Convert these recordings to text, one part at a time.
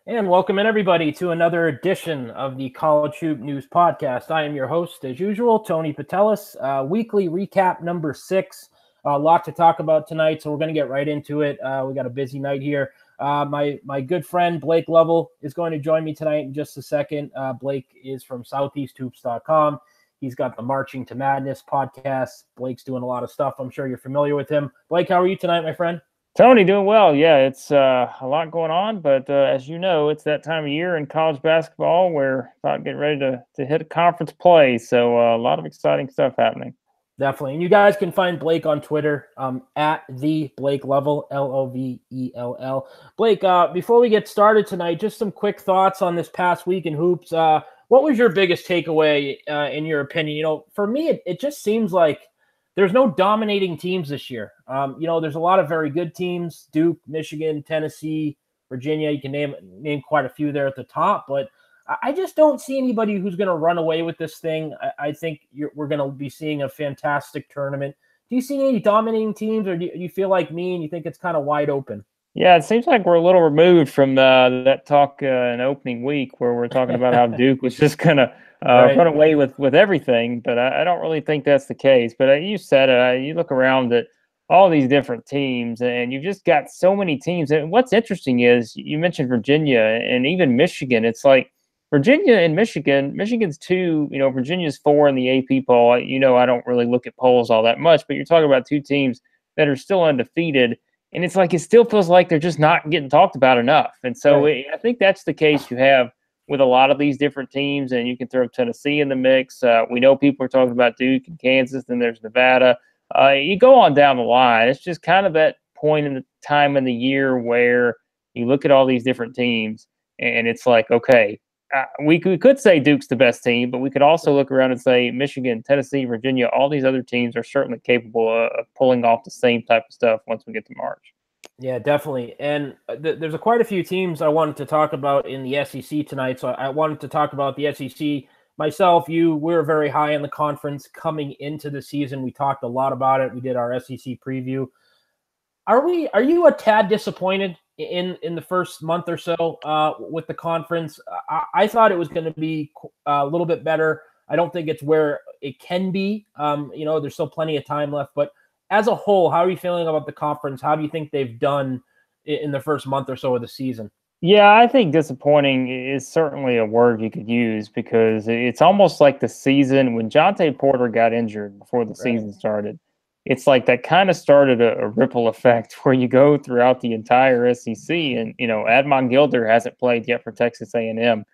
And welcome in everybody to another edition of the College Hoop News Podcast. I am your host, as usual, Tony Patelis. Weekly recap number 6. A lot to talk about tonight, so we're going to get right into it. We got a busy night here. My good friend Blake Lovell is going to join me tonight in just a second. Blake is from SoutheastHoops.com. He's got the Marching to Madness podcast. Blake's doing a lot of stuff. I'm sure you're familiar with him. Blake, how are you tonight, my friend? Tony, doing well. Yeah, it's a lot going on, but as you know, it's that time of year in college basketball where about getting ready to hit a conference play. So a lot of exciting stuff happening. Definitely. And you guys can find Blake on Twitter at the Blake Lovell, Lovell. Blake, before we get started tonight, just some quick thoughts on this past week in hoops. What was your biggest takeaway in your opinion? For me, it just seems like there's no dominating teams this year. There's a lot of very good teams: Duke, Michigan, Tennessee, Virginia. You can name quite a few there at the top, but I just don't see anybody who's going to run away with this thing. I think we're going to be seeing a fantastic tournament. Do you see any dominating teams, or do you feel like me and you think it's kind of wide open? Yeah, it seems like we're a little removed from that talk in opening week where we're talking about how Duke was just going to Right. run away with everything. But I don't really think that's the case. But you said it. You look around at all these different teams, and you've just got so many teams. And what's interesting is you mentioned Virginia and even Michigan. It's like Virginia and Michigan's 2, Virginia's 4 in the AP poll. I don't really look at polls all that much, but you're talking about 2 teams that are still undefeated. And it's like it still feels like they're just not getting talked about enough. And so Right. I think that's the case you have with a lot of these different teams. And you can throw Tennessee in the mix. We know people are talking about Duke and Kansas, then there's Nevada. You go on down the line. It's just kind of that point in the time in the year where you look at all these different teams and it's like, okay, we could say Duke's the best team, but we could also look around and say Michigan, Tennessee, Virginia, all these other teams are certainly capable of pulling off the same type of stuff once we get to March. Yeah, definitely. And there's quite a few teams I wanted to talk about in the SEC tonight. So I wanted to talk about the SEC. Myself, we're very high in the conference coming into the season. We talked a lot about it. We did our SEC preview. Are you a tad disappointed in the first month or so with the conference? I thought it was going to be a little bit better. I don't think it's where it can be. There's still plenty of time left. But as a whole, how are you feeling about the conference? How do you think they've done in the first month or so of the season? Yeah, I think disappointing is certainly a word you could use because it's almost like the season when Jonte Porter got injured before the season started. It's like that kind of started a ripple effect where you go throughout the entire SEC, and Admon Gilder hasn't played yet for Texas A&M.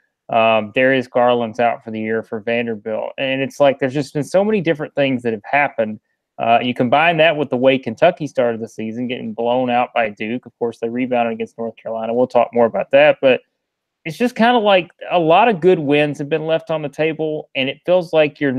Darius Garland's out for the year for Vanderbilt, and it's like there's just been so many different things that have happened. You combine that with the way Kentucky started the season, getting blown out by Duke. Of course, they rebounded against North Carolina. We'll talk more about that, but it's just kind of like a lot of good wins have been left on the table, and it feels like you're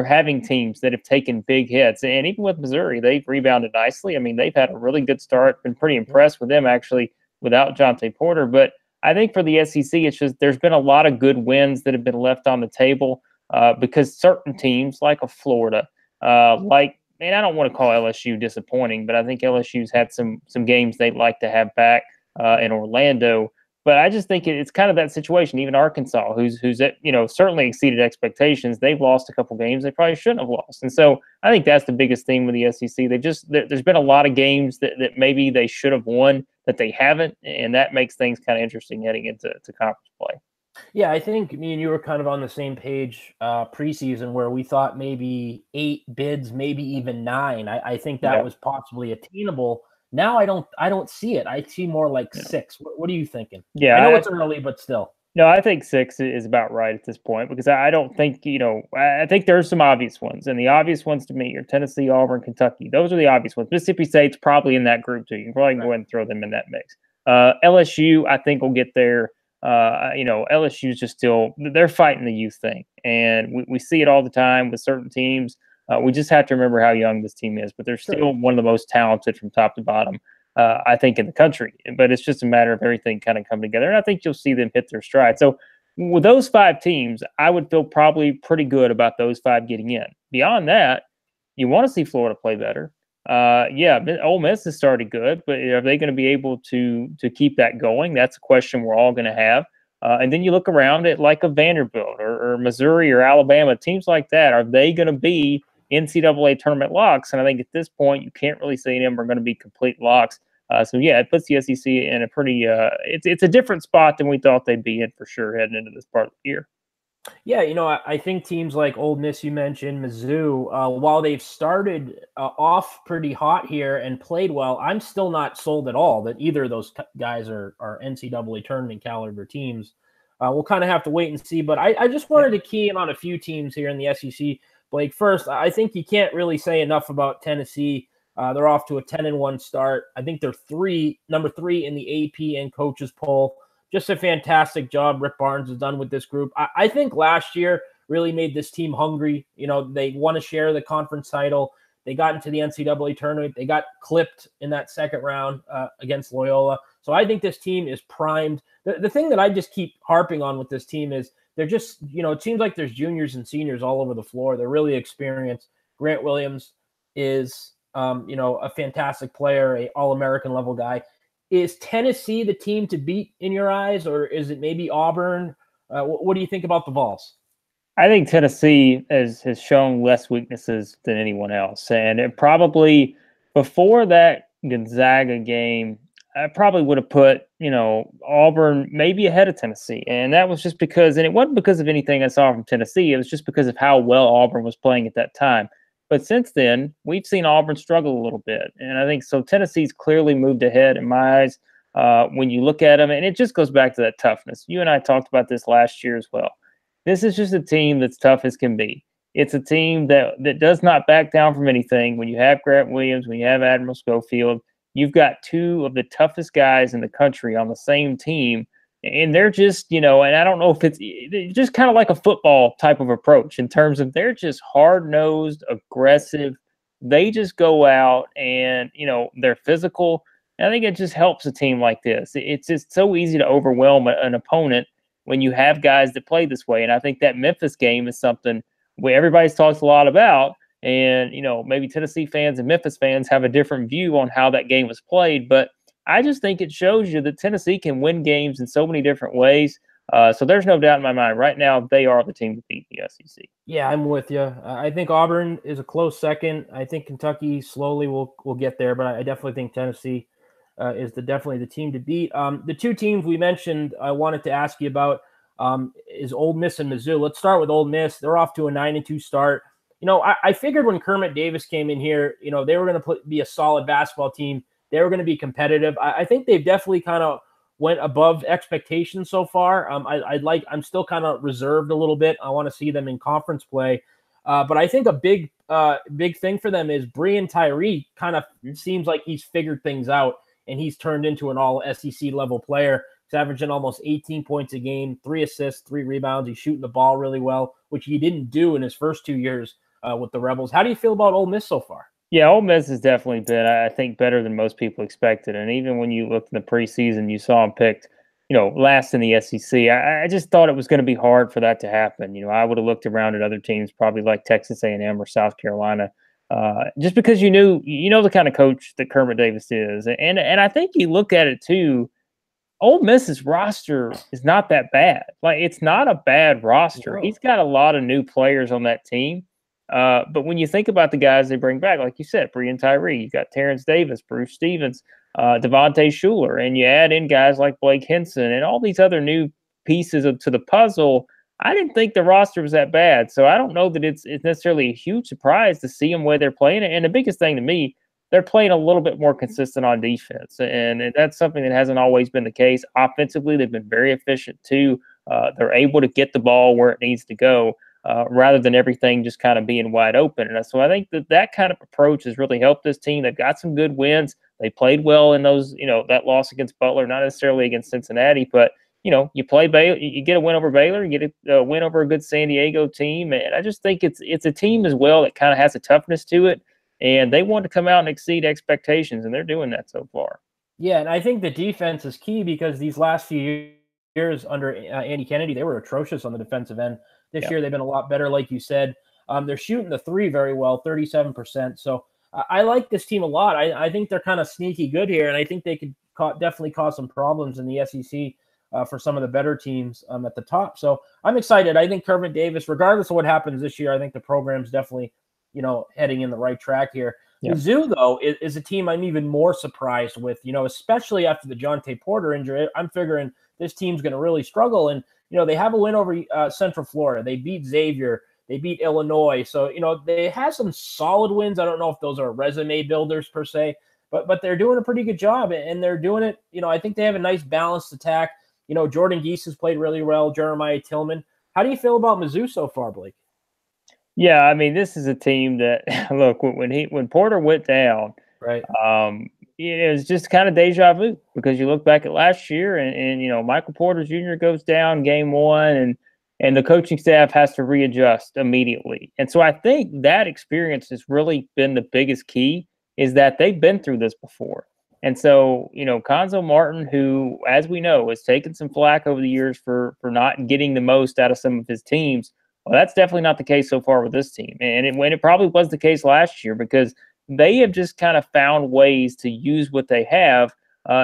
having teams that have taken big hits. And even with Missouri, they've rebounded nicely. I mean, they've had a really good start. Been pretty impressed with them, actually, without Jonte Porter. But I think for the SEC, it's just there's been a lot of good wins that have been left on the table because certain teams, like a Florida, and I don't want to call LSU disappointing, but I think LSU's had some games they'd like to have back in Orlando. But I just think it's kind of that situation. Even Arkansas, who's certainly exceeded expectations, they've lost a couple games they probably shouldn't have lost. And so I think that's the biggest thing with the SEC. There's been a lot of games that maybe they should have won that they haven't, and that makes things kind of interesting heading into conference play. Yeah, I think me and you were kind of on the same page preseason where we thought maybe 8 bids, maybe even 9. I think that was possibly attainable. Now I don't see it. I see more like 6. What are you thinking? Yeah, I know it's early, but still. No, I think 6 is about right at this point because I don't think, I think there are some obvious ones. And the obvious ones to me are Tennessee, Auburn, Kentucky. Those are the obvious ones. Mississippi State's probably in that group too. You can probably go ahead and throw them in that mix. LSU, I think, will get there. LSU's just still, they're fighting the youth thing. And we see it all the time with certain teams. We just have to remember how young this team is, but they're still one of the most talented from top to bottom. I think, in the country. But it's just a matter of everything kind of coming together. And I think you'll see them hit their stride. So with those 5 teams, I would feel probably pretty good about those 5 getting in. Beyond that, you want to see Florida play better. Yeah, Ole Miss has started good, but are they going to be able to keep that going? That's a question we're all going to have. And then you look around at like a Vanderbilt or Missouri or Alabama, teams like that. Are they going to be NCAA tournament locks? And I think at this point, you can't really say them are going to be complete locks. So yeah, it puts the SEC in a pretty it's a different spot than we thought they'd be in for sure heading into this part of the year. Yeah, I think teams like Ole Miss, you mentioned, Mizzou, while they've started off pretty hot here and played well, I'm still not sold at all that either of those guys are NCAA tournament caliber teams. We'll kind of have to wait and see, but I just wanted to key in on a few teams here in the SEC. Blake, first, I think you can't really say enough about Tennessee. They're off to a 10-1 start. I think they're number 3 in the AP and coaches poll. Just a fantastic job Rick Barnes has done with this group. I think last year really made this team hungry. They want to share the conference title. They got into the NCAA tournament. They got clipped in that second round against Loyola. So I think this team is primed. The thing that I just keep harping on with this team is they're just, it seems like there's juniors and seniors all over the floor. They're really experienced. Grant Williams is, a fantastic player, a All-American level guy. Is Tennessee the team to beat in your eyes, or is it maybe Auburn? What do you think about the Vols? I think Tennessee has shown less weaknesses than anyone else. And it probably, before that Gonzaga game, I probably would have put, Auburn maybe ahead of Tennessee. And that was just because, and it wasn't because of anything I saw from Tennessee. It was just because of how well Auburn was playing at that time. But since then, we've seen Auburn struggle a little bit. And I think so Tennessee's clearly moved ahead in my eyes when you look at them. And it just goes back to that toughness. You and I talked about this last year as well. This is just a team that's tough as can be. It's a team that does not back down from anything. When you have Grant Williams, when you have Admiral Schofield, you've got two of the toughest guys in the country on the same team. And they're just, and I don't know if it's just kind of like a football type of approach in terms of they're just hard-nosed, aggressive. They just go out and, they're physical. And I think it just helps a team like this. It's just so easy to overwhelm an opponent when you have guys that play this way. And I think that Memphis game is something where everybody's talks a lot about. And, maybe Tennessee fans and Memphis fans have a different view on how that game was played. But I just think it shows you that Tennessee can win games in so many different ways. So there's no doubt in my mind. Right now, they are the team to beat the SEC. Yeah, I'm with you. I think Auburn is a close second. I think Kentucky slowly will get there, but I definitely think Tennessee is definitely the team to beat. The two teams we mentioned I wanted to ask you about is Ole Miss and Mizzou. Let's start with Ole Miss. They're off to a 9-2 start. I figured when Kermit Davis came in here, they were going to be a solid basketball team. They were going to be competitive. I think they've definitely kind of went above expectations so far. I'm still kind of reserved a little bit. I want to see them in conference play. But I think a big thing for them is Breein Tyree kind of seems like he's figured things out and he's turned into an all SEC level player. He's averaging almost 18 points a game, 3 assists, 3 rebounds. He's shooting the ball really well, which he didn't do in his first 2 years with the Rebels. How do you feel about Ole Miss so far? Yeah, Ole Miss has definitely been, I think, better than most people expected. And even when you looked in the preseason, you saw them picked, last in the SEC. I just thought it was going to be hard for that to happen. I would have looked around at other teams, probably like Texas A&M or South Carolina, just because you know the kind of coach that Kermit Davis is. And I think you look at it too. Ole Miss's roster is not that bad. Like, it's not a bad roster. No. He's got a lot of new players on that team. But when you think about the guys they bring back, like you said, Breein Tyree, you got Terrence Davis, Bruce Stevens, Devontae Shuler, and you add in guys like Blake Henson and all these other new pieces to the puzzle, I didn't think the roster was that bad. So I don't know that it's necessarily a huge surprise to see them where they're playing. And the biggest thing to me, they're playing a little bit more consistent on defense. And that's something that hasn't always been the case. Offensively, they've been very efficient too. They're able to get the ball where it needs to go. Rather than everything just kind of being wide open. And so I think that kind of approach has really helped this team. They've got some good wins. They played well in those, that loss against Butler, not necessarily against Cincinnati, but, you play Baylor, you get a win over Baylor, you get a win over a good San Diego team. And I just think it's a team as well that kind of has a toughness to it. And they want to come out and exceed expectations, and they're doing that so far. Yeah, and I think the defense is key because these last few years under Andy Kennedy, they were atrocious on the defensive end. This year, they've been a lot better, like you said. They're shooting the three very well, 37%. So I like this team a lot. I think they're kind of sneaky good here, and I think they could definitely cause some problems in the SEC for some of the better teams at the top. So I'm excited. I think Kermit Davis, regardless of what happens this year, I think the program's definitely, heading in the right track here. Yeah. Mizzou, though, is a team I'm even more surprised with, especially after the Jonte Porter injury. I'm figuring this team's going to really struggle. And, they have a win over Central Florida. They beat Xavier. They beat Illinois. So, they have some solid wins. I don't know if those are resume builders per se, but they're doing a pretty good job. And they're doing it, I think they have a nice balanced attack. Jordan Geese has played really well. Jeremiah Tillman. How do you feel about Mizzou so far, Blake? Yeah, I mean, this is a team that look when Porter went down, right? It was just kind of deja vu because you look back at last year and Michael Porter Jr. goes down game one and the coaching staff has to readjust immediately. And so I think that experience has really been the biggest key is that they've been through this before. And so, Konzo Martin, who, as we know, has taken some flack over the years for not getting the most out of some of his teams. Well, that's definitely not the case so far with this team. And it probably was the case last year because they have just kind of found ways to use what they have,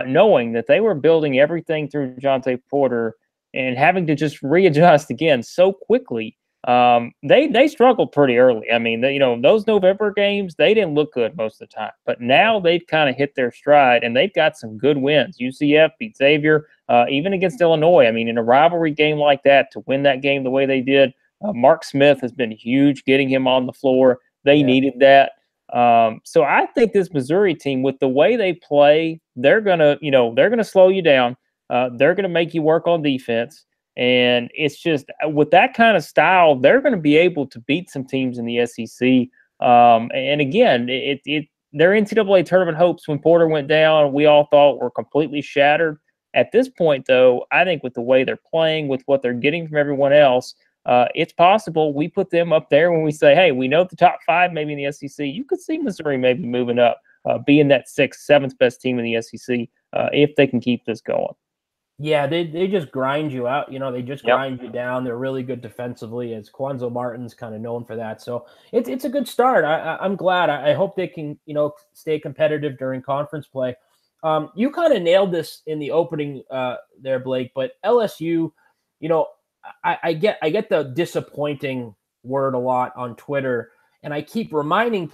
knowing that they were building everything through Jonte Porter and having to just readjust again so quickly. They struggled pretty early. I mean, those November games, they didn't look good most of the time. But now they've kind of hit their stride, and they've got some good wins. UCF beat Xavier, even against Illinois. I mean, in a rivalry game like that, to win that game the way they did, Mark Smith has been huge, getting him on the floor. They needed that. So I think this Missouri team, with the way they play, they're gonna slow you down. They're gonna make you work on defense. And it's just with that kind of style, they're going to be able to beat some teams in the SEC. And again, their NCAA tournament hopes when Porter went down, we all thought were completely shattered. At this point, though, I think with the way they're playing, with what they're getting from everyone else, it's possible we put them up there when we say, hey, we know the top five maybe in the SEC. You could see Missouri maybe moving up, being that sixth, seventh best team in the SEC if they can keep this going. Yeah, they just grind you out. They just grind you down. They're really good defensively, as Konzo Martin's kind of known for that. So it's a good start. I'm glad. I hope they can, stay competitive during conference play. You kind of nailed this in the opening there, Blake, but LSU, I get the disappointing word a lot on Twitter, and I keep reminding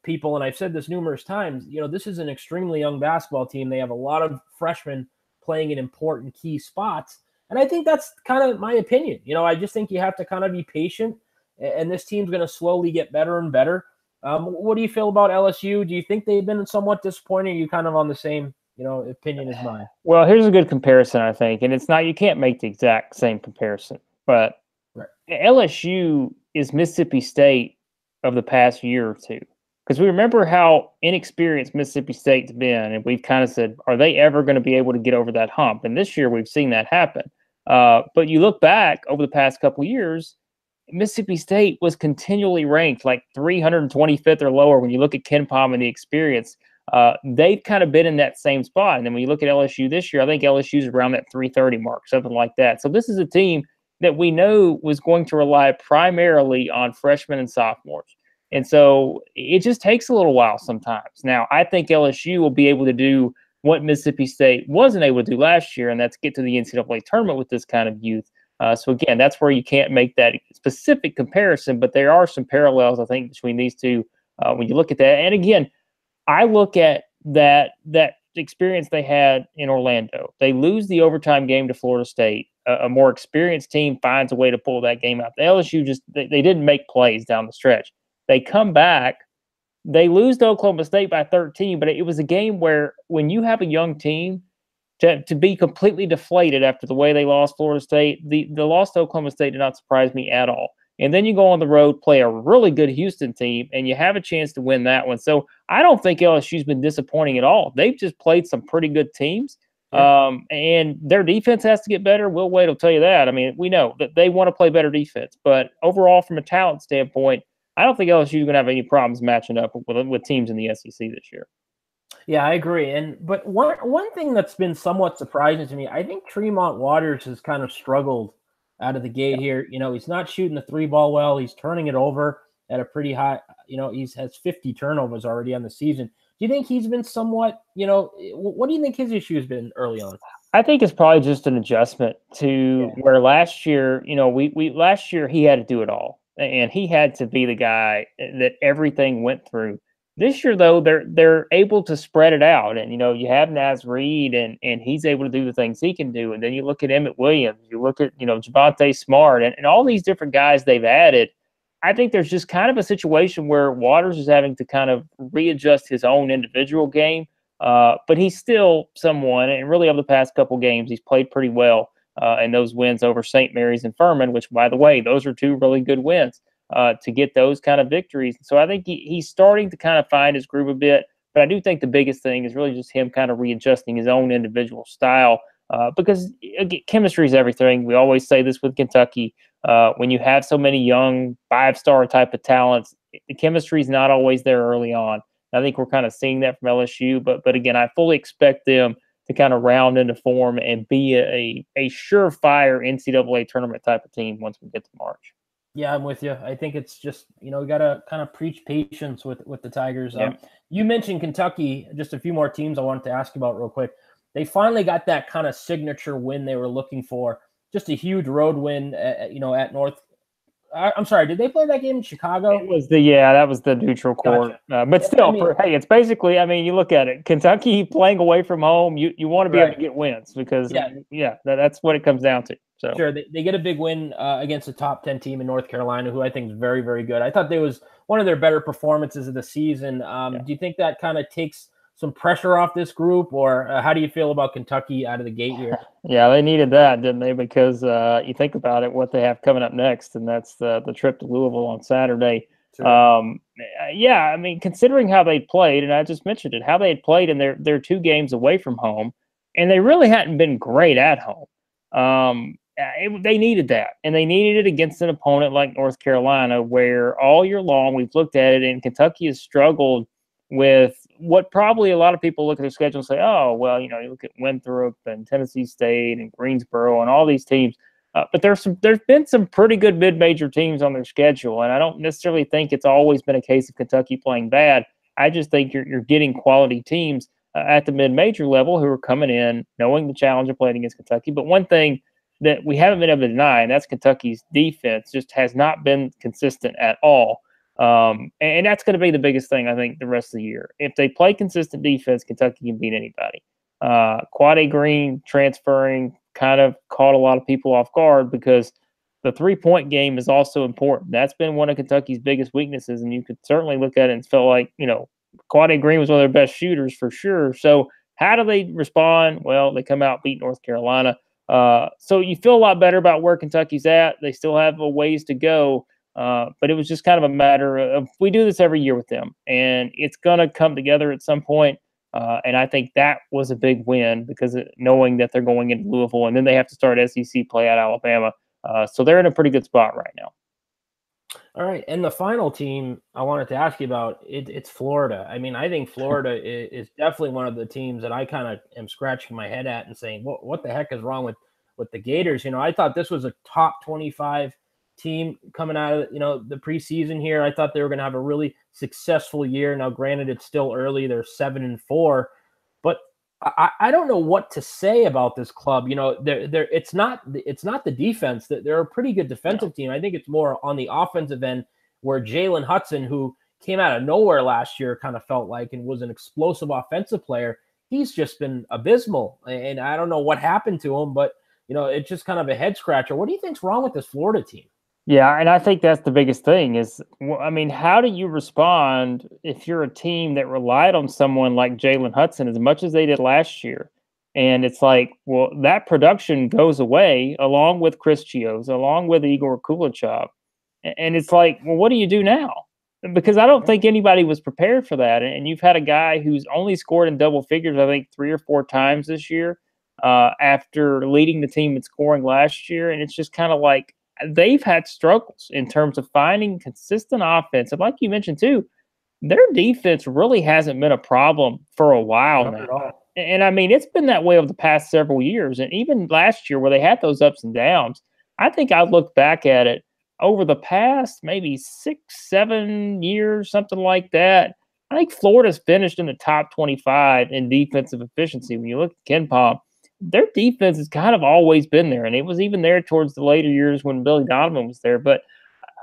people, and I've said this numerous times, this is an extremely young basketball team. They have a lot of freshmen playing in important key spots. And I think that's kind of my opinion. I just think you have to kind of be patient, and this team's going to slowly get better and better. What do you feel about LSU? Do you think they've been somewhat disappointing? Are you kind of on the same, opinion as mine? Well, here's a good comparison, I think. And it's not, you can't make the exact same comparison, but LSU is Mississippi State of the past year or two. Because we remember how inexperienced Mississippi State's been, and we've kind of said, are they ever going to be able to get over that hump? And this year we've seen that happen. But you look back over the past couple of years, Mississippi State was continually ranked like 325th or lower when you look at KenPom and the experience. They've kind of been in that same spot. And then when you look at LSU this year, I think LSU's around that 330 mark, something like that. So this is a team that we know was going to rely primarily on freshmen and sophomores. And so it just takes a little while sometimes. Now, I think LSU will be able to do what Mississippi State wasn't able to do last year, and that's get to the NCAA tournament with this kind of youth. So, again, that's where you can't make that specific comparison, but there are some parallels, I think, between these two when you look at that. And, again, I look at that experience they had in Orlando. They lose the overtime game to Florida State. A more experienced team finds a way to pull that game out. The LSU they didn't make plays down the stretch. They come back, they lose to Oklahoma State by 13, but it was a game where when you have a young team, to be completely deflated after the way they lost Florida State, the loss to Oklahoma State did not surprise me at all. And then you go on the road, play a really good Houston team, and you have a chance to win that one. So I don't think LSU's been disappointing at all. They've just played some pretty good teams. And their defense has to get better. Will Wade will tell you that. I mean, we know that they want to play better defense. But overall, from a talent standpoint, I don't think LSU is going to have any problems matching up with teams in the SEC this year. Yeah, I agree. But one thing that's been somewhat surprising to me, I think Tremont Waters has kind of struggled out of the gate here. He's not shooting the three ball well. He's turning it over at a pretty high, he has 50 turnovers already on the season. Do you think he's been somewhat, what do you think his issue has been early on? I think it's probably just an adjustment to where last year, we last year he had to do it all, and he had to be the guy that everything went through. This year, though, they're able to spread it out, and you have Naz Reid, and he's able to do the things he can do. And then you look at Emmett Williams, you look at Javonte Smart, and all these different guys they've added. I think there's just kind of a situation where Waters is having to kind of readjust his own individual game. But he's still someone, and really over the past couple games, he's played pretty well in those wins over St. Mary's and Furman, which, by the way, those are two really good wins to get those kind of victories. So I think he's starting to kind of find his groove a bit. But I do think the biggest thing is really just him kind of readjusting his own individual style because, again, chemistry is everything. We always say this with Kentucky. When you have so many young five-star type of talents, the chemistry is not always there early on. I think we're kind of seeing that from LSU, but again, I fully expect them to kind of round into form and be a surefire NCAA tournament type of team once we get to March. Yeah, I'm with you. I think it's just, we got to kind of preach patience with the Tigers. Yeah. You mentioned Kentucky, just a few more teams I wanted to ask about real quick. They finally got that kind of signature win they were looking for, just a huge road win, at North. I'm sorry, did they play that game in Chicago? It was that was the neutral court. Gotcha. But still, it's basically, you look at it, Kentucky playing away from home, you want to be able to get wins because, that's what it comes down to. So sure, they get a big win against a top 10 team in North Carolina, who I think is very, very good. I thought they was one of their better performances of the season. Do you think that kind of takes some pressure off this group, or how do you feel about Kentucky out of the gate here? Yeah, they needed that, didn't they? Because you think about it, what they have coming up next, and that's the trip to Louisville on Saturday. Sure. Considering how they played, and I just mentioned it, how they had played in their 2 games away from home, and they really hadn't been great at home. They needed that, and they needed it against an opponent like North Carolina, where all year long we've looked at it, and Kentucky has struggled with what probably a lot of people look at their schedule and say, oh, well, you look at Winthrop and Tennessee State and Greensboro and all these teams. But there's been some pretty good mid-major teams on their schedule, and I don't necessarily think it's always been a case of Kentucky playing bad. I just think you're getting quality teams at the mid-major level who are coming in knowing the challenge of playing against Kentucky. But one thing that we haven't been able to deny, and that's Kentucky's defense just has not been consistent at all. And that's going to be the biggest thing, I think, the rest of the year. If they play consistent defense, Kentucky can beat anybody. Quade Green transferring kind of caught a lot of people off guard because the three-point game is also important. That's been one of Kentucky's biggest weaknesses, and you could certainly look at it and feel like, Quade Green was one of their best shooters for sure. So how do they respond? Well, they come out, beat North Carolina. So you feel a lot better about where Kentucky's at. They still have a ways to go. But it was just kind of a matter of we do this every year with them, and it's going to come together at some point. And I think that was a big win because knowing that they're going into Louisville, and then they have to start SEC play at Alabama. So they're in a pretty good spot right now. All right. And the final team I wanted to ask you about, it's Florida. I think Florida is definitely one of the teams that I kind of am scratching my head at and saying, what the heck is wrong with the Gators? I thought this was a top 25 team coming out of the preseason here. I thought they were going to have a really successful year. Now, granted, it's still early; they're 7-4, but I don't know what to say about this club. It's not the defense. That they're a pretty good defensive team. I think it's more on the offensive end where Jalen Hudson, who came out of nowhere last year, kind of felt like and was an explosive offensive player. He's just been abysmal, and I don't know what happened to him, but it's just kind of a head scratcher. What do you think's wrong with this Florida team? Yeah, and I think that's the biggest thing is, how do you respond if you're a team that relied on someone like Jalen Hudson as much as they did last year? And it's like, well, that production goes away along with Chris Chios, along with Igor Kulichov. And it's like, well, what do you do now? Because I don't think anybody was prepared for that. And you've had a guy who's only scored in double figures, I think, 3 or 4 times this year after leading the team in scoring last year. And it's just kind of like, they've had struggles in terms of finding consistent offense. And like you mentioned, too, their defense really hasn't been a problem for a while now. And it's been that way over the past several years. And even last year where they had those ups and downs, I think I look back at it over the past maybe 6, 7 years, something like that, I think Florida's finished in the top 25 in defensive efficiency. When you look at KenPom, their defense has kind of always been there, and it was even there towards the later years when Billy Donovan was there. But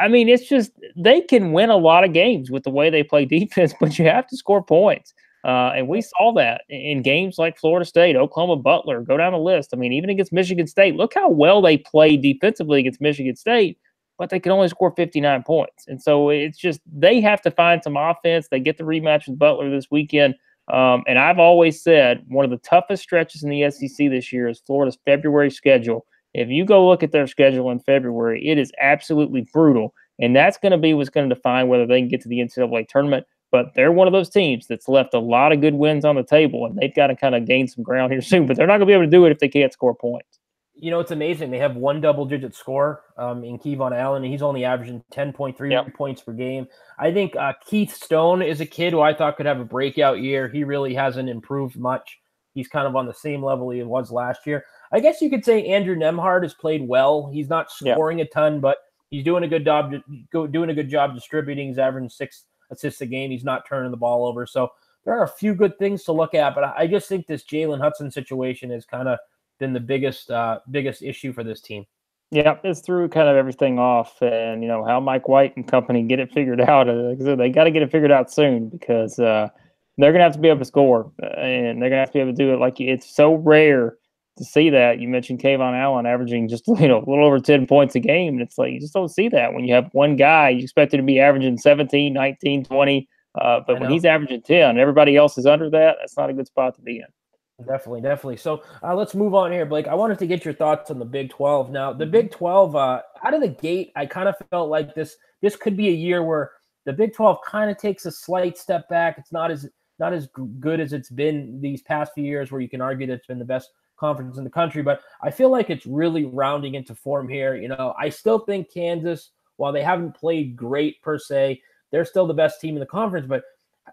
I mean, it's just they can win a lot of games with the way they play defense, but you have to score points. And we saw that in games like Florida State, Oklahoma, Butler, go down the list. I mean, even against Michigan State, look how well they played defensively against Michigan State, but they can only score 59 points. And so it's just they have to find some offense. They get the rematch with Butler this weekend. And I've always said one of the toughest stretches in the SEC this year is Florida's February schedule. If you go look at their schedule in February, it is absolutely brutal. And that's going to be what's going to define whether they can get to the NCAA tournament. But they're one of those teams that's left a lot of good wins on the table, and they've got to kind of gain some ground here soon. But they're not going to be able to do it if they can't score points. You know, it's amazing. They have one double-digit score in Kevon Allen, and he's only averaging 10.3 points per game. I think Keith Stone is a kid who I thought could have a breakout year. He really hasn't improved much. He's kind of on the same level he was last year. I guess you could say Andrew Nemhard has played well. He's not scoring a ton, but he's doing a good job distributing. He's averaging 6 assists a game. He's not turning the ball over. So there are a few good things to look at, but I just think this Jalen Hudson situation has kind of been the biggest issue for this team. Yeah, it's threw kind of everything off, and you know how Mike White and company get it figured out. They got to get it figured out soon because they're gonna have to be able to score, and they're gonna have to be able to do it. Like it's so rare to see that. You mentioned Kevon Allen averaging just a little over 10 points a game, and it's like you just don't see that when you have one guy. You expect it to be averaging 17, 19, 20, but when he's averaging 10, everybody else is under that. That's not a good spot to be in. Definitely. So let's move on here, Blake. I wanted to get your thoughts on the Big 12. Now, the Big 12, out of the gate, I kind of felt like this could be a year where the Big 12 kind of takes a slight step back. It's not as good as it's been these past few years, where you can argue that it's been the best conference in the country. But I feel like it's really rounding into form here. You know, I still think Kansas, while they haven't played great per se, they're still the best team in the conference. But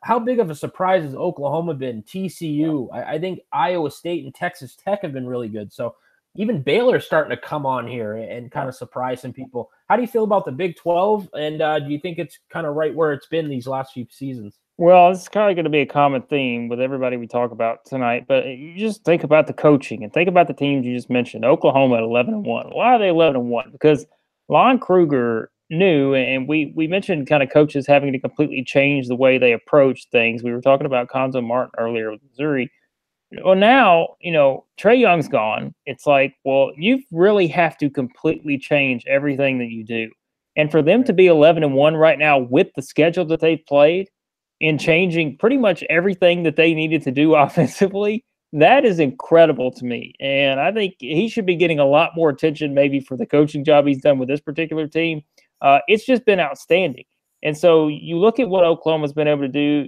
how big of a surprise has Oklahoma been? TCU, I think Iowa State and Texas Tech have been really good. So even Baylor's starting to come on here and kind of surprise some people. How do you feel about the Big 12? And do you think it's kind of right where it's been these last few seasons? Well, it's kind of going to be a common theme with everybody we talk about tonight. But you just think about the coaching and think about the teams you just mentioned. Oklahoma at 11-1. Why are they 11-1? Because Lon Kruger knew, and we mentioned kind of coaches having to completely change the way they approach things. We were talking about Conzo Martin earlier with Missouri. Well, now, Trae Young's gone. It's like, well, you really have to completely change everything that you do. And for them to be 11-1 right now with the schedule that they've played and changing pretty much everything that they needed to do offensively, that is incredible to me. And I think he should be getting a lot more attention maybe for the coaching job he's done with this particular team. It's just been outstanding. And so you look at what Oklahoma's been able to do,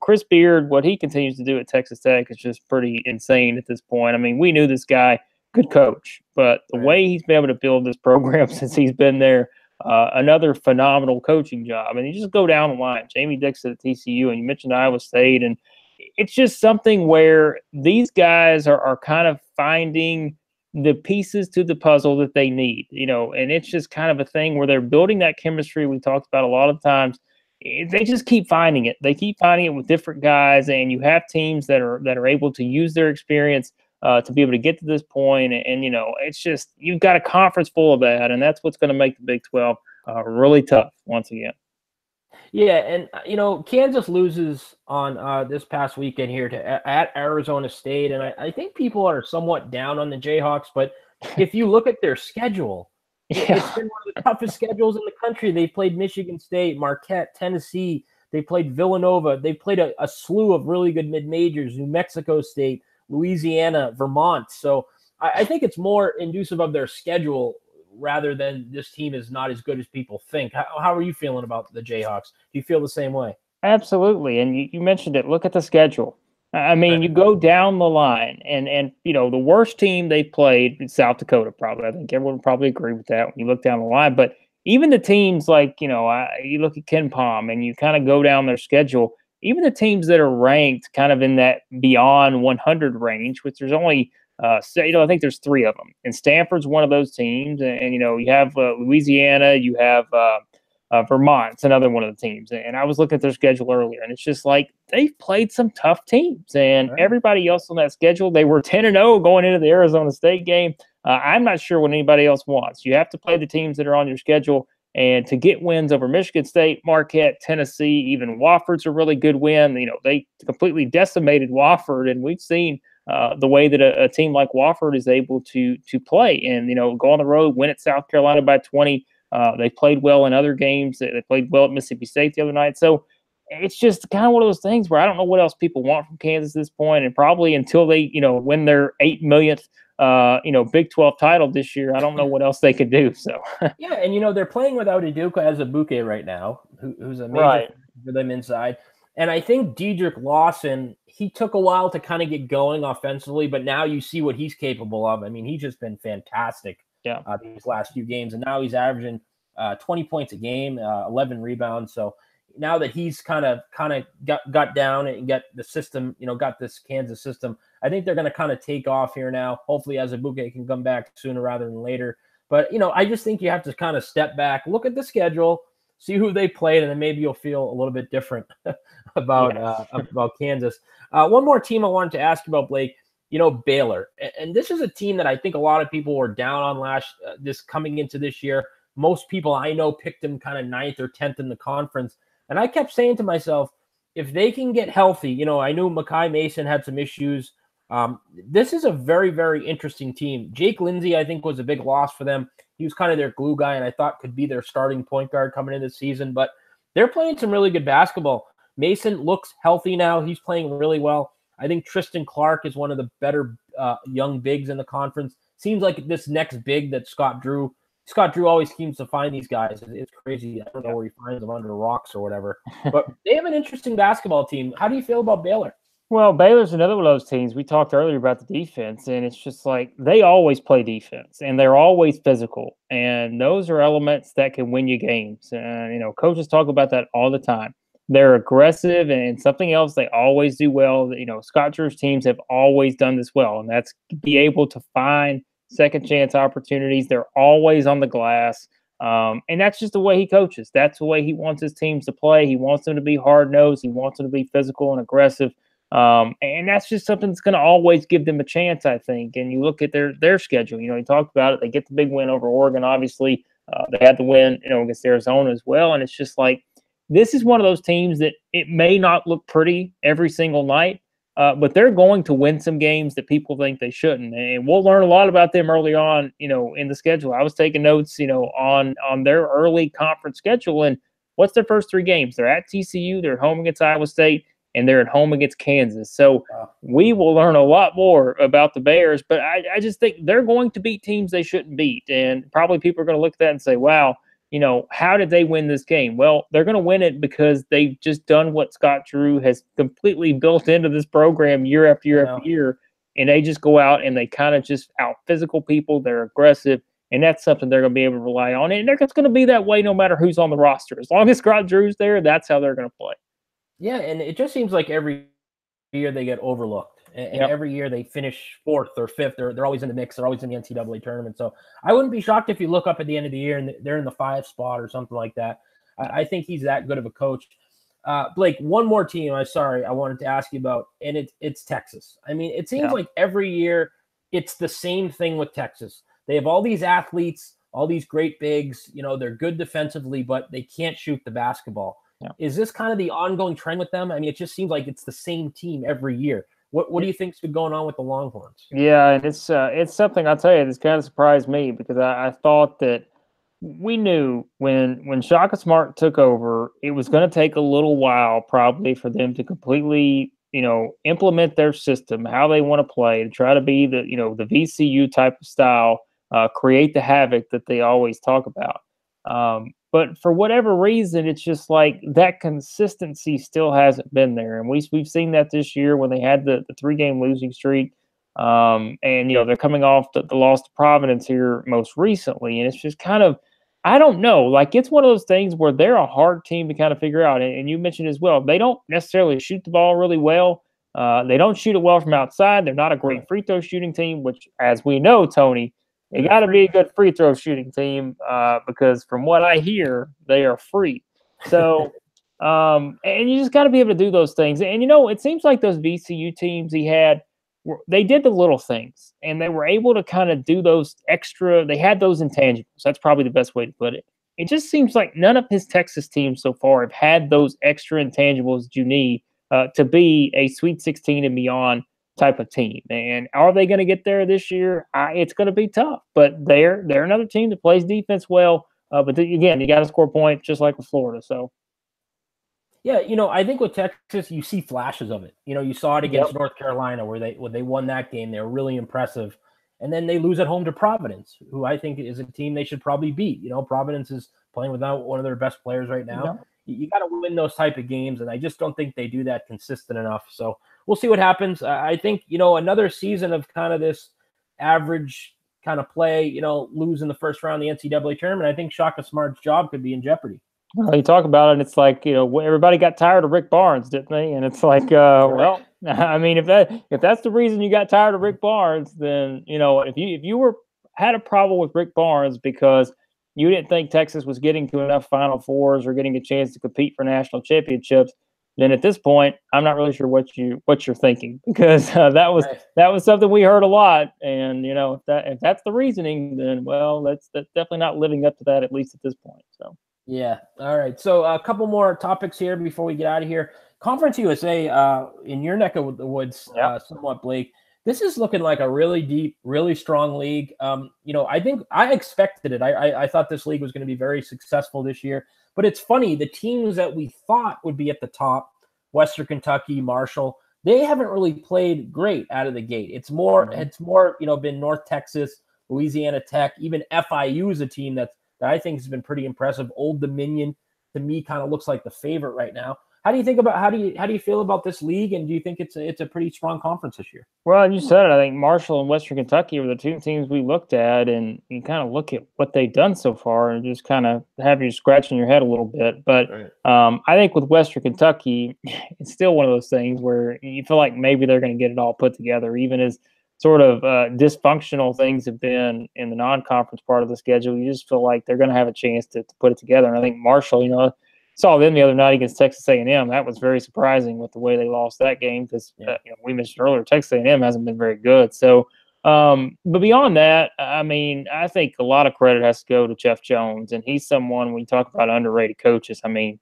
Chris Beard, what he continues to do at Texas Tech is just pretty insane at this point. I mean, we knew this guy, good coach, but the way he's been able to build this program since he's been there, another phenomenal coaching job. And you just go down the line, Jamie Dixon at TCU, and you mentioned Iowa State, and it's just something where these guys are kind of finding the pieces to the puzzle that they need, and it's just kind of a thing where they're building that chemistry we talked about a lot of times. They just keep finding it. They keep finding it with different guys, and you have teams that are able to use their experience to be able to get to this point. And it's just you've got a conference full of that, and that's what's going to make the Big 12 really tough once again. Yeah, and Kansas loses on this past weekend here at Arizona State, and I think people are somewhat down on the Jayhawks. But if you look at their schedule, it's been one of the toughest schedules in the country. They played Michigan State, Marquette, Tennessee. They played Villanova. They played a slew of really good mid-majors: New Mexico State, Louisiana, Vermont. So I think it's more inducive of their schedule rather than this team is not as good as people think. How are you feeling about the Jayhawks? Do you feel the same way? Absolutely. And you mentioned it. Look at the schedule. I mean, you go down the line, and the worst team they played is South Dakota, probably. I think everyone would probably agree with that when you look down the line. But even the teams like, you look at KenPom and you kind of go down their schedule, even the teams that are ranked kind of in that beyond 100 range, which there's only I think there's three of them, and Stanford's one of those teams. And you have Louisiana, you have Vermont's another one of the teams. And I was looking at their schedule earlier, and it's just like they've played some tough teams. And everybody else on that schedule, they were 10-0 going into the Arizona State game. I'm not sure what anybody else wants. You have to play the teams that are on your schedule. And to get wins over Michigan State, Marquette, Tennessee, even Wofford's a really good win. They completely decimated Wofford, and we've seen the way that a team like Wofford is able to play and go on the road, win at South Carolina by 20. They played well in other games. They played well at Mississippi State the other night. So it's just kind of one of those things where I don't know what else people want from Kansas at this point, and probably until they win their 8 millionth Big 12 title this year, I don't know what else they could do. So yeah, and they're playing without Udoka Azubuike right now, who's a major for them inside. And I think Dedrick Lawson, he took a while to kind of get going offensively, but now you see what he's capable of. I mean, he's just been fantastic these last few games, and now he's averaging 20 points a game, 11 rebounds. So now that he's kind of got down and got the system, got this Kansas system, I think they're going to kind of take off here now. Hopefully Azubuike can come back sooner rather than later. But, I just think you have to kind of step back, look at the schedule, see who they played, and then maybe you'll feel a little bit different about Kansas. One more team I wanted to ask you about, Blake, Baylor. And this is a team that I think a lot of people were down on this coming into this year. Most people I know picked them kind of 9th or 10th in the conference. And I kept saying to myself, if they can get healthy, I knew Makai Mason had some issues. This is a very, very interesting team. Jake Lindsey, I think, was a big loss for them. He was kind of their glue guy, and I thought could be their starting point guard coming into the season. But they're playing some really good basketball. Mason looks healthy now. He's playing really well. I think Tristan Clark is one of the better young bigs in the conference. Seems like this next big that Scott Drew always seems to find these guys. It's crazy. I don't know where he finds them, under rocks or whatever. But they have an interesting basketball team. How do you feel about Baylor? Well, Baylor's another one of those teams. We talked earlier about the defense, and it's just like they always play defense, and they're always physical, and those are elements that can win you games. And coaches talk about that all the time. They're aggressive, and something else they always do well. Scott Drew's teams have always done this well, and that's be able to find second chance opportunities. They're always on the glass. And that's just the way he coaches. That's the way he wants his teams to play. He wants them to be hard-nosed. He wants them to be physical and aggressive. And that's just something that's going to always give them a chance, I think. And you look at their schedule. He talked about it. They get the big win over Oregon, obviously. They had the win, against Arizona as well. And it's just like this is one of those teams that it may not look pretty every single night, but they're going to win some games that people think they shouldn't. And we'll learn a lot about them early on, in the schedule. I was taking notes, on their early conference schedule. And what's their first 3 games? They're at TCU, they're home against Iowa State, and they're at home against Kansas. So we will learn a lot more about the Bears, but I just think they're going to beat teams they shouldn't beat. And probably people are going to look at that and say, wow, how did they win this game? Well, they're going to win it because they've just done what Scott Drew has completely built into this program year after year after year. And they just go out and they kind of just out physical people. They're aggressive. And that's something they're going to be able to rely on. And it's going to be that way no matter who's on the roster. As long as Scott Drew's there, that's how they're going to play. Yeah, and it just seems like every year they get overlooked. And every year they finish 4th or 5th. They're always in the mix. They're always in the NCAA tournament. So I wouldn't be shocked if you look up at the end of the year and they're in the 5 spot or something like that. I think he's that good of a coach. Blake, one more team I wanted to ask you about, and it's Texas. I mean, it seems like every year it's the same thing with Texas. They have all these athletes, all these great bigs. They're good defensively, but they can't shoot the basketball. Yeah. Is this kind of the ongoing trend with them? I mean, it just seems like it's the same team every year. What do you think's been going on with the Longhorns? Yeah, and it's something I'll tell you that's kind of surprised me because I thought that we knew when Shaka Smart took over, it was going to take a little while probably for them to completely implement their system, how they want to play, to try to be the the VCU type of style, create the havoc that they always talk about. But for whatever reason, it's just like that consistency still hasn't been there. And we've seen that this year when they had the 3-game losing streak. And, they're coming off the loss to Providence here most recently. And it's just kind of, I don't know, like it's one of those things where they're a hard team to kind of figure out. And you mentioned as well, they don't necessarily shoot the ball really well, They don't shoot it well from outside. They're not a great free throw shooting team, which, as we know, Tony, they got to be a good free throw shooting team because from what I hear, they are free. So, and you just got to be able to do those things. And, it seems like those VCU teams he had, they did the little things and they were able to kind of do those extra. They had those intangibles. That's probably the best way to put it. It just seems like none of his Texas teams so far have had those extra intangibles that you need to be a Sweet 16 and beyond type of team. And are they going to get there this year? It's going to be tough, but they're another team that plays defense well. But again, you got to score points just like with Florida. So. Yeah, I think with Texas, you see flashes of it. You saw it against North Carolina where they won that game. They were really impressive. And then they lose at home to Providence, who I think is a team they should probably beat. Providence is playing without one of their best players right now. Yeah. You got to win those type of games, and I just don't think they do that consistent enough. So we'll see what happens. I think, another season of kind of this average kind of play, lose in the first round of the NCAA tournament, I think Shaka Smart's job could be in jeopardy. Well, you talk about it, and it's like, everybody got tired of Rick Barnes, didn't they? And it's like, well, I mean, if that's the reason you got tired of Rick Barnes, then, if you had a problem with Rick Barnes because you didn't think Texas was getting to enough Final Fours or getting a chance to compete for national championships, then at this point, I'm not really sure what you're thinking, because that was something we heard a lot, and if that's the reasoning, then well, that's definitely not living up to that, at least at this point. So. Yeah. All right. So a couple more topics here before we get out of here. Conference USA in your neck of the woods, somewhat, Blake. This is looking like a really deep, really strong league. I think I expected it. I thought this league was going to be very successful this year. But it's funny, the teams that we thought would be at the top, Western Kentucky, Marshall, they haven't really played great out of the gate. It's more, been North Texas, Louisiana Tech, even FIU is a team that I think has been pretty impressive. Old Dominion, to me, kind of looks like the favorite right now. How do you feel about this league, and do you think it's a pretty strong conference this year? Well, you said it. I think Marshall and Western Kentucky were the two teams we looked at, and you kind of look at what they've done so far, and just kind of have you scratching your head a little bit. But I think with Western Kentucky, it's still one of those things where you feel like maybe they're going to get it all put together, even as sort of dysfunctional things have been in the non-conference part of the schedule. You just feel like they're going to have a chance to put it together. And I think Marshall, saw them the other night against Texas A&M. That was very surprising with the way they lost that game because we mentioned earlier Texas A&M hasn't been very good. So, but beyond that, I mean, I think a lot of credit has to go to Jeff Jones, and he's someone when you talk about underrated coaches. I mean,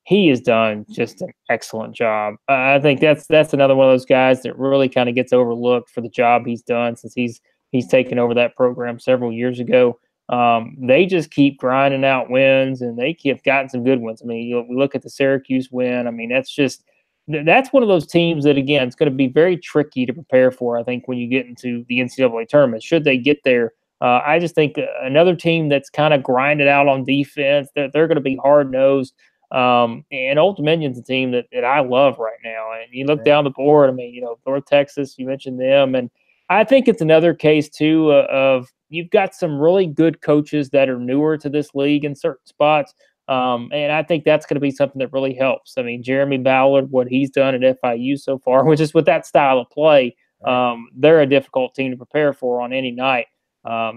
he has done just an excellent job. I think that's another one of those guys that really kind of gets overlooked for the job he's done since he's taken over that program several years ago. They just keep grinding out wins, and they have gotten some good ones. I mean, we look at the Syracuse win. I mean, that's one of those teams that, again, it's going to be very tricky to prepare for, I think, when you get into the NCAA tournament. Should they get there, I just think another team that's kind of grinded out on defense, they're going to be hard-nosed. And Old Dominion's a team that I love right now. And you look down the board, I mean, North Texas, you mentioned them. And I think it's another case, too, of you've got some really good coaches that are newer to this league in certain spots. And I think that's going to be something that really helps. I mean, Jeremy Ballard, what he's done at FIU so far, which is with that style of play, they're a difficult team to prepare for on any night.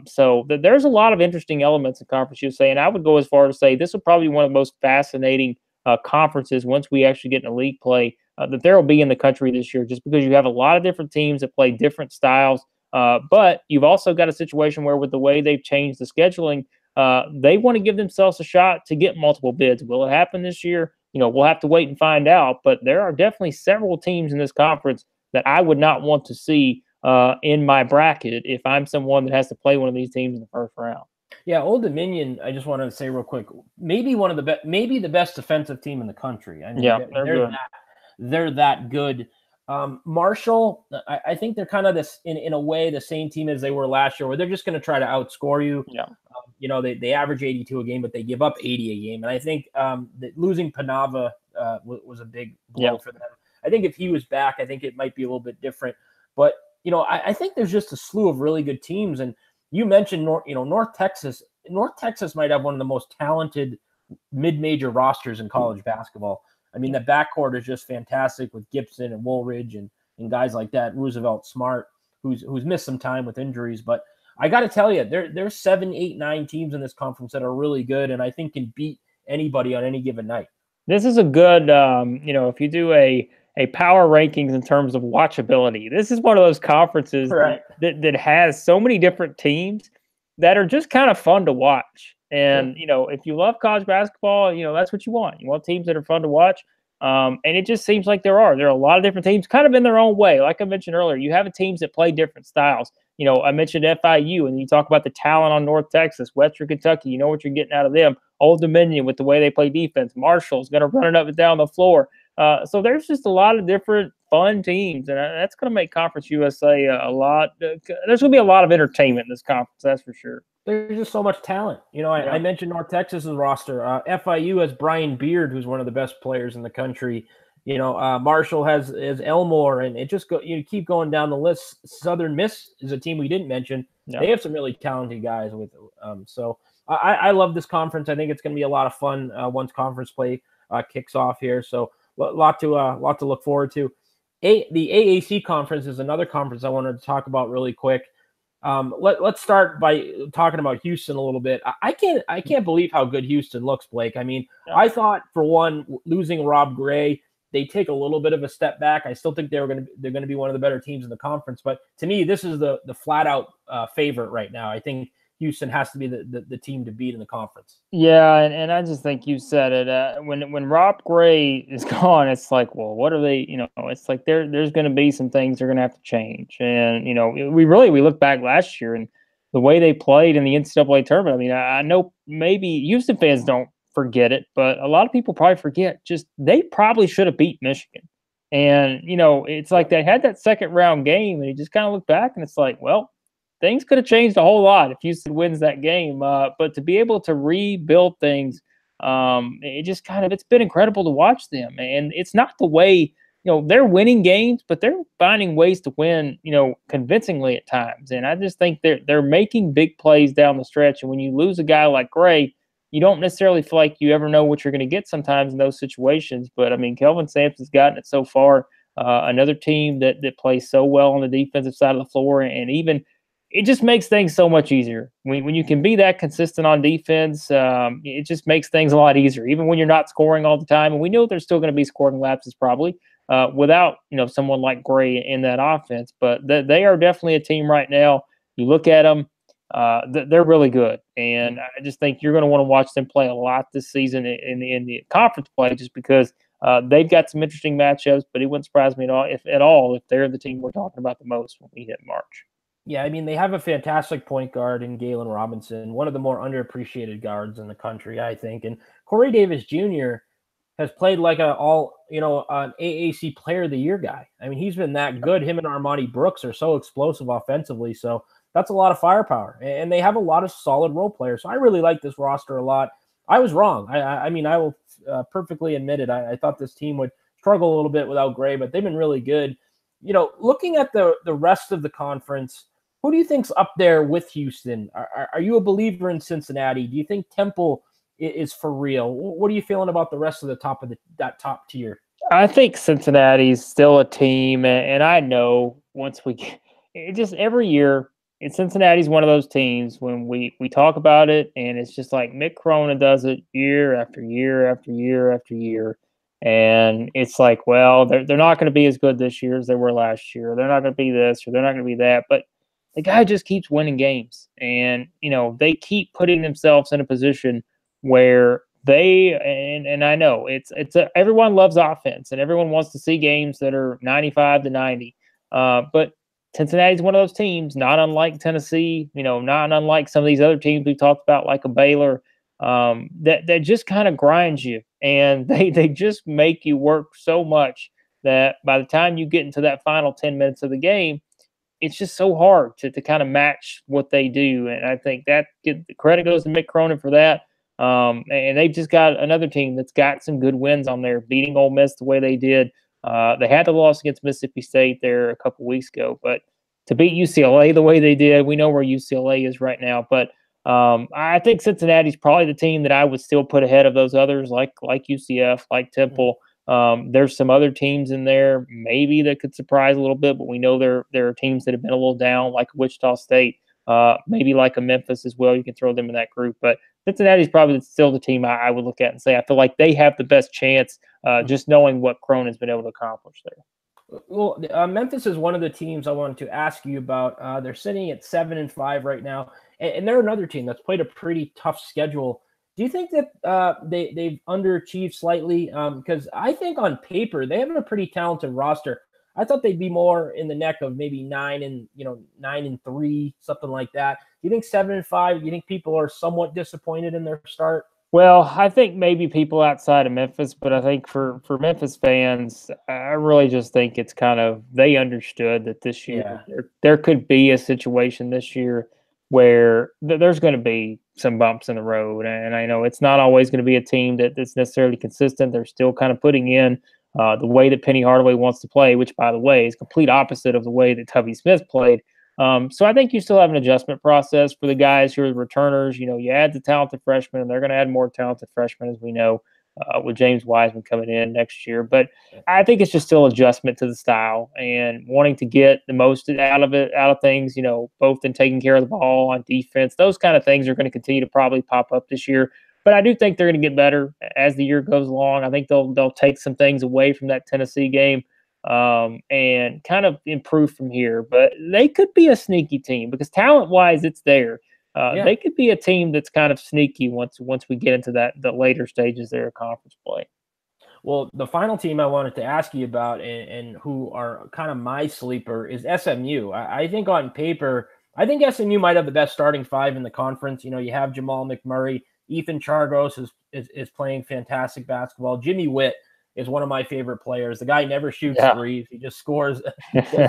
So there's a lot of interesting elements in Conference USA, and I would go as far to say this will probably be one of the most fascinating conferences once we actually get into league play that there will be in the country this year, just because you have a lot of different teams that play different styles. But you've also got a situation where with the way they've changed the scheduling, they want to give themselves a shot to get multiple bids. Will it happen this year? We'll have to wait and find out. But there are definitely several teams in this conference that I would not want to see in my bracket if I'm someone that has to play one of these teams in the first round. Yeah, Old Dominion, I just wanted to say real quick, maybe one of the best, maybe the best defensive team in the country. I mean, they're that good. Marshall, I think they're kind of this in a way the same team as they were last year, where they're just going to try to outscore you. Yeah. They average 82 a game, but they give up 80 a game. And I think that losing Panava was a big blow for them. I think if he was back, I think it might be a little bit different. But I think there's just a slew of really good teams. And you mentioned North Texas. North Texas might have one of the most talented mid-major rosters in college basketball. I mean, the backcourt is just fantastic with Gibson and Woolridge and and guys like that. Roosevelt Smart, who's missed some time with injuries, but I got to tell you, there's 7, 8, 9 teams in this conference that are really good, and I think can beat anybody on any given night. This is a good, if you do a power rankings in terms of watchability, this is one of those conferences Right. that has so many different teams that are just kind of fun to watch. And, if you love college basketball, that's what you want. You want teams that are fun to watch. And it just seems like there are a lot of different teams kind of in their own way. Like I mentioned earlier, you have teams that play different styles. I mentioned FIU, and you talk about the talent on North Texas, Western Kentucky. You know what you're getting out of them. Old Dominion with the way they play defense. Marshall's going to run it up and down the floor. So there's just a lot of different fun teams, and that's going to make Conference USA a lot. There's going to be a lot of entertainment in this conference, that's for sure. There's just so much talent. I mentioned North Texas's roster. FIU has Brian Beard, who's one of the best players in the country. Marshall has Elmore, and it just keep going down the list. Southern Miss is a team we didn't mention. Yeah. They have some really talented guys with. So I love this conference. I think it's going to be a lot of fun once conference play kicks off here. So a lot to look forward to. The AAC conference is another conference I wanted to talk about really quick. Let's start by talking about Houston a little bit. I can't believe how good Houston looks, Blake. I mean, yeah. I thought for one, losing Rob Gray, they take a little bit of a step back. I still think they're going to be one of the better teams in the conference. But to me, this is the flat out favorite right now. I think Houston has to be the team to beat in the conference. Yeah, and I just think you said it. When Rob Gray is gone, it's like, well, what are they? It's like there's going to be some things they're going to have to change. And we look back last year and the way they played in the NCAA tournament. I mean, I know maybe Houston fans don't forget it, but a lot of people probably forget. Just they probably should have beat Michigan. And it's like they had that second round game, and you just kind of look back and it's like, well, things could have changed a whole lot if Houston wins that game. But to be able to rebuild things, it's been incredible to watch them. And it's not the way, they're winning games, but they're finding ways to win, convincingly at times. And I just think they're making big plays down the stretch. And when you lose a guy like Gray, you don't necessarily feel like you ever know what you're going to get sometimes in those situations. But, I mean, Kelvin Sampson's gotten it so far. Another team that plays so well on the defensive side of the floor, and even it just makes things so much easier. When you can be that consistent on defense, it just makes things a lot easier, even when you're not scoring all the time. And we know there's still going to be scoring lapses probably without someone like Gray in that offense. But they are definitely a team right now. You look at them, they're really good. And I just think you're going to want to watch them play a lot this season in the conference play, just because they've got some interesting matchups. But it wouldn't surprise me at all if they're the team we're talking about the most when we hit March. Yeah, I mean, they have a fantastic point guard in Galen Robinson, one of the more underappreciated guards in the country, I think. And Corey Davis Jr. has played like an AAC Player of the Year guy. I mean, he's been that good. Him and Armani Brooks are so explosive offensively. So that's a lot of firepower. And they have a lot of solid role players. So I really like this roster a lot. I was wrong. I mean, I will perfectly admit it. I thought this team would struggle a little bit without Gray, but they've been really good. Looking at the rest of the conference, who do you think's up there with Houston? Are you a believer in Cincinnati? Do you think Temple is for real? What are you feeling about the rest of the top of that top tier? I think Cincinnati's still a team, and I know once we get it, just every year, and Cincinnati's one of those teams when we talk about it, and it's just like Mick Cronin does it year after year after year after year. And it's like, well, they're not going to be as good this year as they were last year. They're not going to be this or they're not going to be that. But the guy just keeps winning games, and they keep putting themselves in a position where and I know everyone loves offense and everyone wants to see games that are 95-90. But Cincinnati's one of those teams, not unlike Tennessee, not unlike some of these other teams we talked about, like a Baylor, that just kind of grinds you, and they just make you work so much that by the time you get into that final 10 minutes of the game, it's just so hard to kind of match what they do. And I think the credit goes to Mick Cronin for that. And they've just got another team that's got some good wins on there, beating Ole Miss the way they did. They had the loss against Mississippi State there a couple weeks ago, but to beat UCLA the way they did, we know where UCLA is right now. But I think Cincinnati's probably the team that I would still put ahead of those others, like UCF, like Temple. There's some other teams in there maybe that could surprise a little bit, but we know there are teams that have been a little down, like Wichita State, maybe like a Memphis as well. You can throw them in that group, but Cincinnati's probably still the team I would look at and say I feel like they have the best chance, just knowing what Cronin's been able to accomplish there. Well, Memphis is one of the teams I wanted to ask you about. They're sitting at 7-5 right now, and they're another team that's played a pretty tough schedule. Do you think that they've underachieved slightly? Because I think on paper they have a pretty talented roster. I thought they'd be more in the neck of maybe 9-3, something like that. Do you think 7-5? Do you think people are somewhat disappointed in their start? Well, I think maybe people outside of Memphis, but I think for Memphis fans, I really just think it's kind of they understood that this year there could be a situation this year where there's going to be some bumps in the road, and I know it's not always going to be a team that's necessarily consistent. They're still kind of putting in the way that Penny Hardaway wants to play, which, by the way, is complete opposite of the way that Tubby Smith played. So I think you still have an adjustment process for the guys who are the returners. You add the talented freshmen, and they're going to add more talented freshmen, as we know, with James Wiseman coming in next year. But I think it's just still adjustment to the style and wanting to get the most out of things, both in taking care of the ball on defense. Those kind of things are going to continue to probably pop up this year. But I do think they're going to get better as the year goes along. I think they'll take some things away from that Tennessee game. And kind of improve from here. But they could be a sneaky team because talent-wise, it's there. They could be a team that's kind of sneaky once we get into the later stages there of conference play. Well, the final team I wanted to ask you about and who are kind of my sleeper is SMU. I think on paper, I think SMU might have the best starting five in the conference. You have Jamal McMurray. Ethan Chargos is playing fantastic basketball. Jimmy Witt is one of my favorite players. The guy never shoots threes. He just scores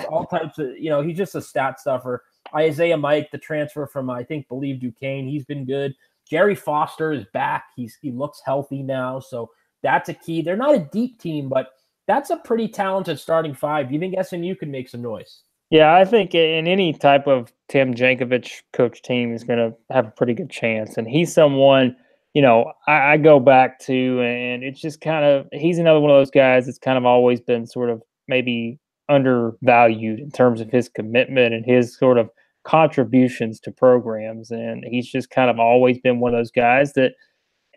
all types of, he's just a stat stuffer. Isaiah Mike, the transfer from, believe Duquesne, he's been good. Jerry Foster is back. He looks healthy now. So that's a key. They're not a deep team, but that's a pretty talented starting five. Do you think SMU could make some noise? Yeah, I think in any type of Tim Jankovich coach team is going to have a pretty good chance. And he's someone, I go back to, and it's just kind of, he's another one of those guys that's kind of always been sort of maybe undervalued in terms of his commitment and his sort of contributions to programs. And he's just kind of always been one of those guys that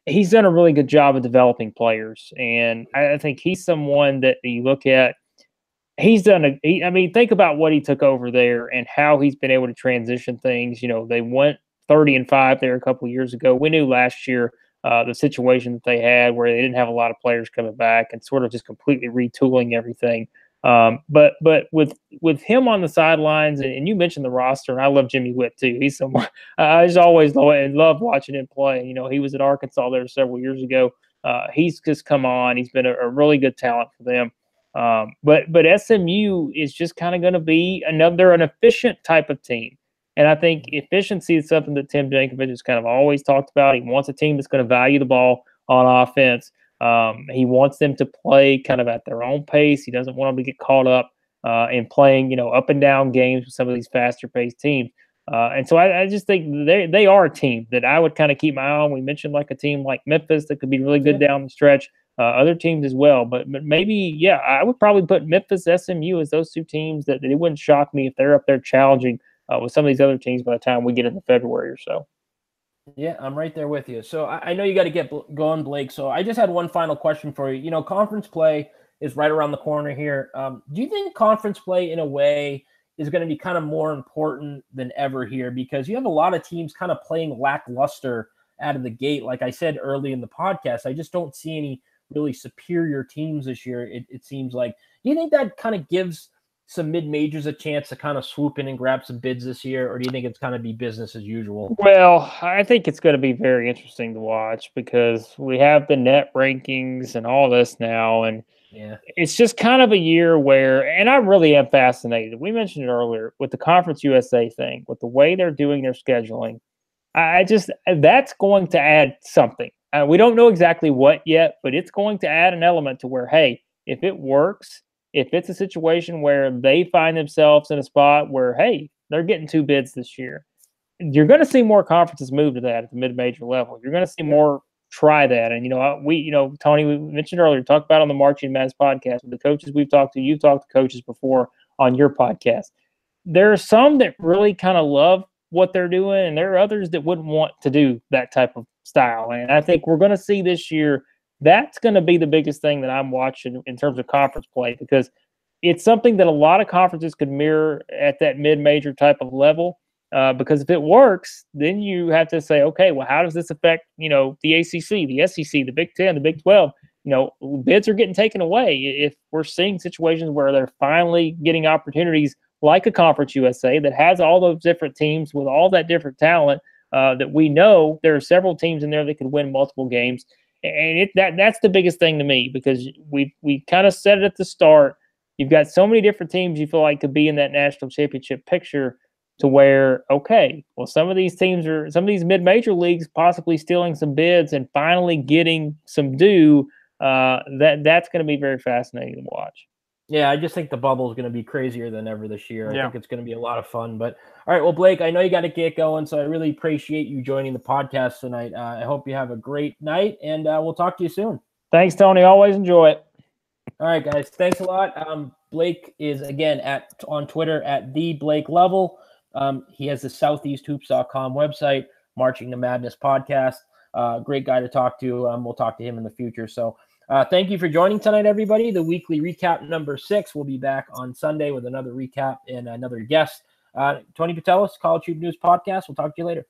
he's done a really good job of developing players. And I think he's someone that you look at, he's done think about what he took over there and how he's been able to transition things. They went 30-5 there a couple of years ago. We knew last year the situation that they had where they didn't have a lot of players coming back and sort of just completely retooling everything. But with him on the sidelines, and you mentioned the roster, and I love Jimmy Witt too. He's someone I just always love watching him play. He was at Arkansas there several years ago. He's just come on. He's been a really good talent for them. But SMU is just kind of going to be an efficient type of team. And I think efficiency is something that Tim Jankovich has kind of always talked about. He wants a team that's going to value the ball on offense. He wants them to play kind of at their own pace. He doesn't want them to get caught up in playing, up and down games with some of these faster paced teams. And so I just think they are a team that I would kind of keep my eye on. We mentioned like a team like Memphis that could be really good down the stretch. Other teams as well, but maybe, I would probably put Memphis, SMU as those two teams that it wouldn't shock me if they're up there challenging with some of these other teams by the time we get into February or so. Yeah, I'm right there with you. So I know you got to get going, Blake. So I just had one final question for you. Conference play is right around the corner here. Do you think conference play in a way is going to be kind of more important than ever here? Because you have a lot of teams kind of playing lackluster out of the gate. Like I said early in the podcast, I just don't see any really superior teams this year, it seems like. Do you think that kind of gives some mid-majors a chance to kind of swoop in and grab some bids this year, or do you think it's going to be business as usual? Well, I think it's going to be very interesting to watch because we have the net rankings and all this now, and it's just kind of a year where, and I really am fascinated. We mentioned it earlier with the Conference USA thing, with the way they're doing their scheduling. That's going to add something. We don't know exactly what yet, but it's going to add an element to where, hey, if it works, if it's a situation where they find themselves in a spot where, hey, they're getting 2 bids this year, you're going to see more conferences move to that at the mid-major level. You're going to see more try that. And, Tony, we mentioned earlier, talked about on the Marching Madness podcast with the coaches we've talked to. You've talked to coaches before on your podcast. There are some that really kind of love what they're doing, and there are others that wouldn't want to do that type of style. And I think we're going to see this year, that's going to be the biggest thing that I'm watching in terms of conference play, because it's something that a lot of conferences could mirror at that mid-major type of level. Because if it works, then you have to say, okay, well, how does this affect, the ACC, the SEC, the Big 10, the Big 12? Bids are getting taken away. If we're seeing situations where they're finally getting opportunities like a Conference USA that has all those different teams with all that different talent, that we know there are several teams in there that could win multiple games. And that's the biggest thing to me, because we kind of said it at the start. You've got so many different teams you feel like could be in that national championship picture, to where, okay, well, some of these mid-major leagues possibly stealing some bids and finally getting some due. That's going to be very fascinating to watch. Yeah, I just think the bubble is going to be crazier than ever this year. I think it's going to be a lot of fun. But all right, well, Blake, I know you got to get going, so I really appreciate you joining the podcast tonight. I hope you have a great night, and we'll talk to you soon. Thanks, Tony. Always enjoy it. All right, guys. Thanks a lot. Blake is, again, on Twitter at @BlakeLovell. He has the SoutheastHoops.com website, Marching to Madness podcast. Great guy to talk to. We'll talk to him in the future. So thank you for joining tonight, everybody. The weekly recap number 6 will be back on Sunday with another recap and another guest. Tony Patelis, College Hoop News Podcast. We'll talk to you later.